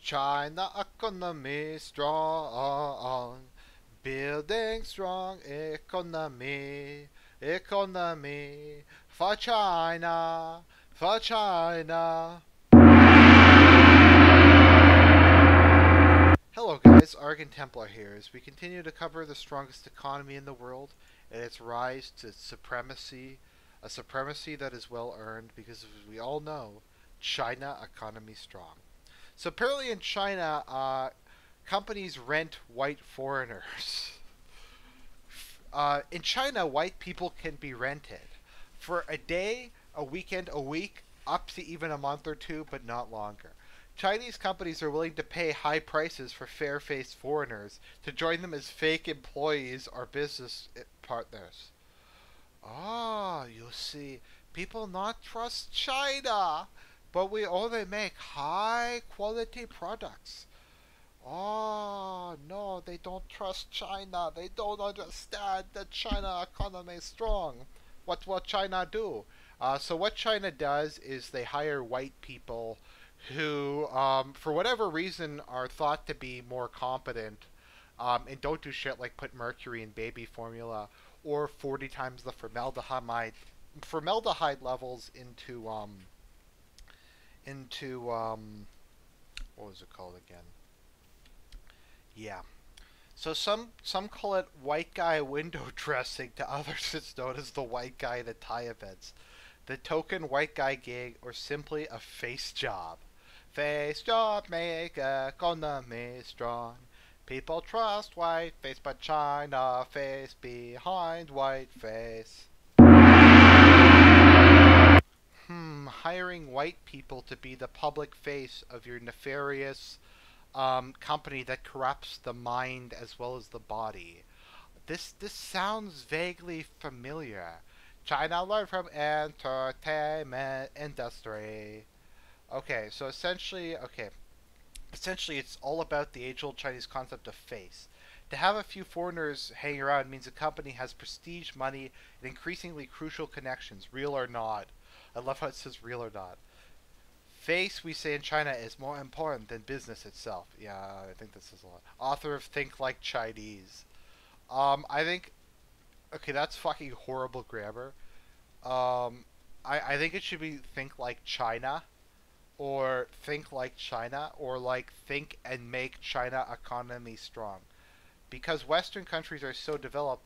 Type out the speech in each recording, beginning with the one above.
China economy strong, building strong economy for China. Hello guys, Argon Templar here as we continue to cover the strongest economy in the world and its rise to supremacy, a supremacy that is well earned because as we all know, China economy strong. So apparently in China, companies rent white foreigners. In China, white people can be rented for a day, a weekend, a week, up to even a month or two, but not longer. Chinese companies are willing to pay high prices for fair-faced foreigners to join them as fake employees or business partners. Ah, you see, people not trust China, but we only make high-quality products. Oh, no, they don't trust China. They don't understand that China economy is strong. What will China do? So what China does is they hire white people who, for whatever reason, are thought to be more competent and don't do shit like put mercury in baby formula or 40 times the formaldehyde levels into what was it called again? Yeah. So some call it white guy window dressing. To others, it's known as the white guy at Thai events, the token white guy gig, or simply a face job. Face job make economy strong. People trust white face, but China face behind white face. Hiring white people to be the public face of your nefarious company that corrupts the mind as well as the body. This sounds vaguely familiar. China learned from entertainment industry. Essentially it's all about the age-old Chinese concept of face. To have a few foreigners hanging around means a company has prestige, money, and increasingly crucial connections, real or not. I love how it says real or not. Face, we say in China, is more important than business itself. Yeah, I think this is a lot. Author of Think Like Chinese. I think, okay, that's fucking horrible grammar. I think it should be Think Like China, or Think Like China, or like Think and Make China Economy Strong. Because Western countries are so developed,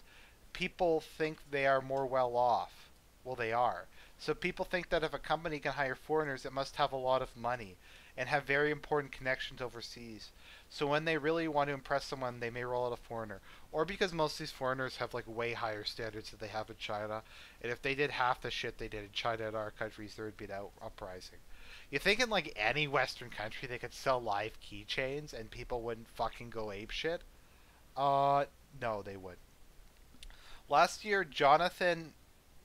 people think they are more well off. Well, they are. So people think that if a company can hire foreigners, it must have a lot of money and have very important connections overseas. So when they really want to impress someone, they may roll out a foreigner. Or because most of these foreigners have like way higher standards than they have in China. And if they did half the shit they did in China and our countries, there would be an uprising. You think in like any Western country they could sell live keychains and people wouldn't fucking go ape shit? No, they would. Last year, Jonathan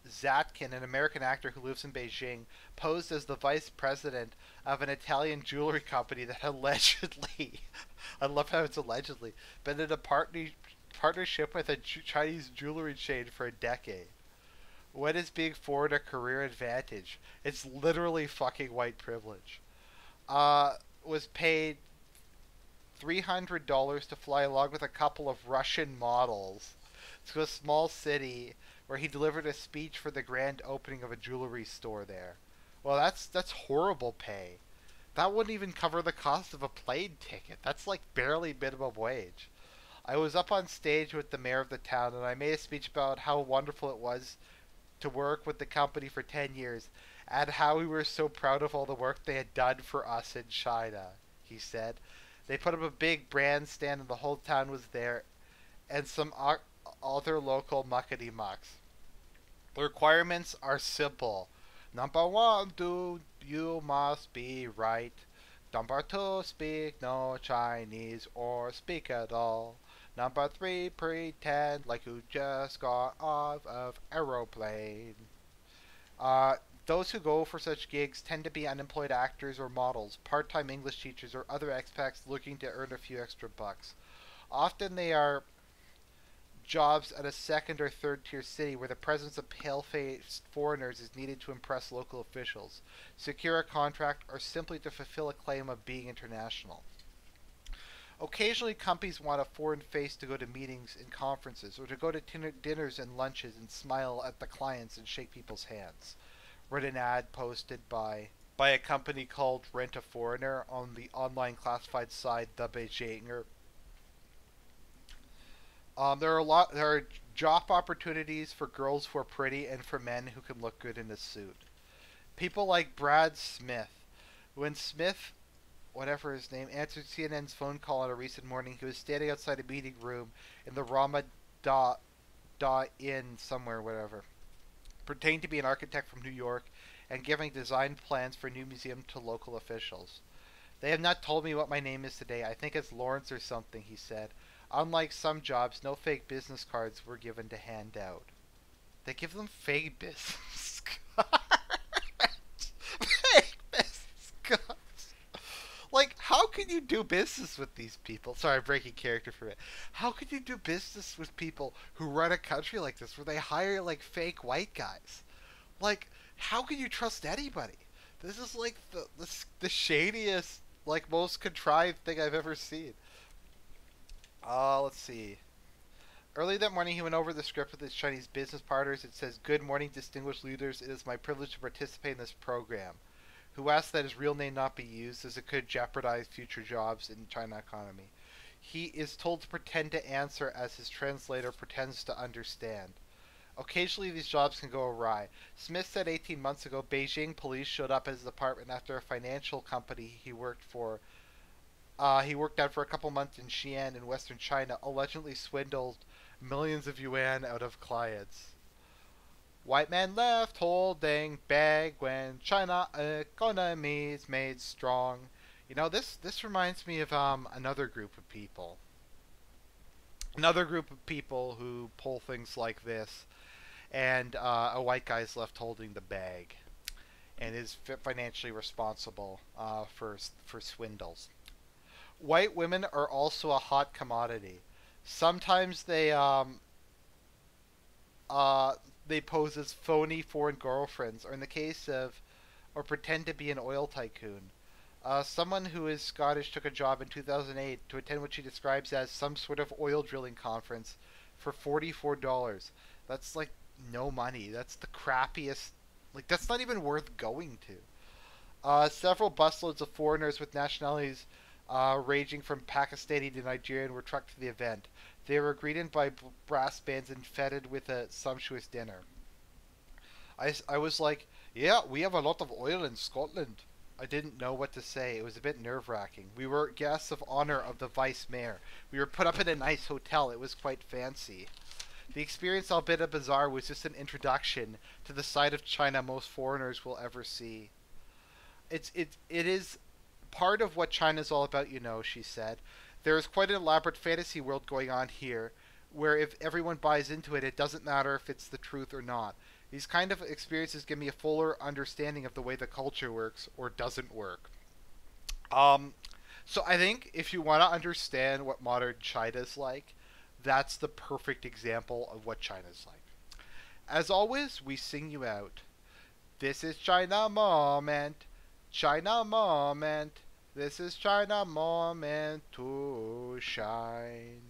Zatkin, an American actor who lives in Beijing, posed as the vice president of an Italian jewelry company that allegedly, I love how it's allegedly, been in a partnership with a Chinese jewelry chain for a decade. What is being forward a career advantage? It's literally fucking white privilege. Was paid $300 to fly along with a couple of Russian models to a small city where he delivered a speech for the grand opening of a jewelry store there. Well, that's horrible pay. That wouldn't even cover the cost of a plane ticket. That's like barely minimum wage. I was up on stage with the mayor of the town and I made a speech about how wonderful it was to work with the company for 10 years and how we were so proud of all the work they had done for us in China, he said. They put up a big brand stand and the whole town was there and some other local muckety mucks. The requirements are simple. Number one, you must be right. Number two, speak no Chinese or speak at all. Number three, pretend like you just got off of aeroplane. Those who go for such gigs tend to be unemployed actors or models, part-time English teachers, or other expats looking to earn a few extra bucks. Often they are jobs at a second or third tier city where the presence of pale-faced foreigners is needed to impress local officials, secure a contract, or simply to fulfill a claim of being international. Occasionally, companies want a foreign face to go to meetings and conferences, or to go to dinners and lunches and smile at the clients and shake people's hands. Read an ad posted by a company called Rent a Foreigner on the online classified site The Beijinger. There are job opportunities for girls who are pretty and for men who can look good in a suit. People like Brad Smith. When Smith, whatever his name, answered CNN's phone call on a recent morning, he was standing outside a meeting room in the Rama Da Inn somewhere, whatever, pretending to be an architect from New York and giving design plans for a new museum to local officials. They have not told me what my name is today. I think it's Lawrence or something, he said. Unlike some jobs, no fake business cards were given to hand out. They give them fake business cards. Fake business cards. Like, how can you do business with these people? Sorry, I'm breaking character for it. How can you do business with people who run a country like this where they hire, like, fake white guys? Like, how can you trust anybody? This is, like, the shadiest, like, most contrived thing I've ever seen. Let's see. Early that morning, he went over the script with his Chinese business partners. It says, "Good morning, distinguished leaders. It is my privilege to participate in this program." Who asked that his real name not be used, as it could jeopardize future jobs in the China economy. He is told to pretend to answer as his translator pretends to understand. Occasionally, these jobs can go awry. Smith said 18 months ago Beijing police showed up at his apartment after a financial company he worked at for a couple months in Xi'an in western China allegedly swindled millions of yuan out of clients. White man left holding bag when China economy is made strong. You know, this reminds me of another group of people. Another group of people who pull things like this, and a white guy's left holding the bag, and is financially responsible for swindles. White women are also a hot commodity. Sometimes they pose as phony foreign girlfriends, or in the case of, or pretend to be an oil tycoon. Someone who is Scottish took a job in 2008 to attend what she describes as some sort of oil drilling conference for $44. That's like no money. That's the crappiest. Like, that's not even worth going to. Several busloads of foreigners with nationalities ranging from Pakistani to Nigerian were trucked to the event. They were greeted by brass bands and feted with a sumptuous dinner. I was like, yeah, we have a lot of oil in Scotland. I didn't know what to say. It was a bit nerve-wracking. We were guests of honor of the vice mayor. We were put up in a nice hotel. It was quite fancy. The experience, albeit bizarre, was just an introduction to the side of China most foreigners will ever see. It is part of what China's all about, you know, she said. There is quite an elaborate fantasy world going on here, where if everyone buys into it, it doesn't matter if it's the truth or not. These kind of experiences give me a fuller understanding of the way the culture works or doesn't work. Um, so I think if you want to understand what modern China's like, that's the perfect example of what China's like. As always, we sing you out. This is China Moment. China Moment. This is China Moment to shine.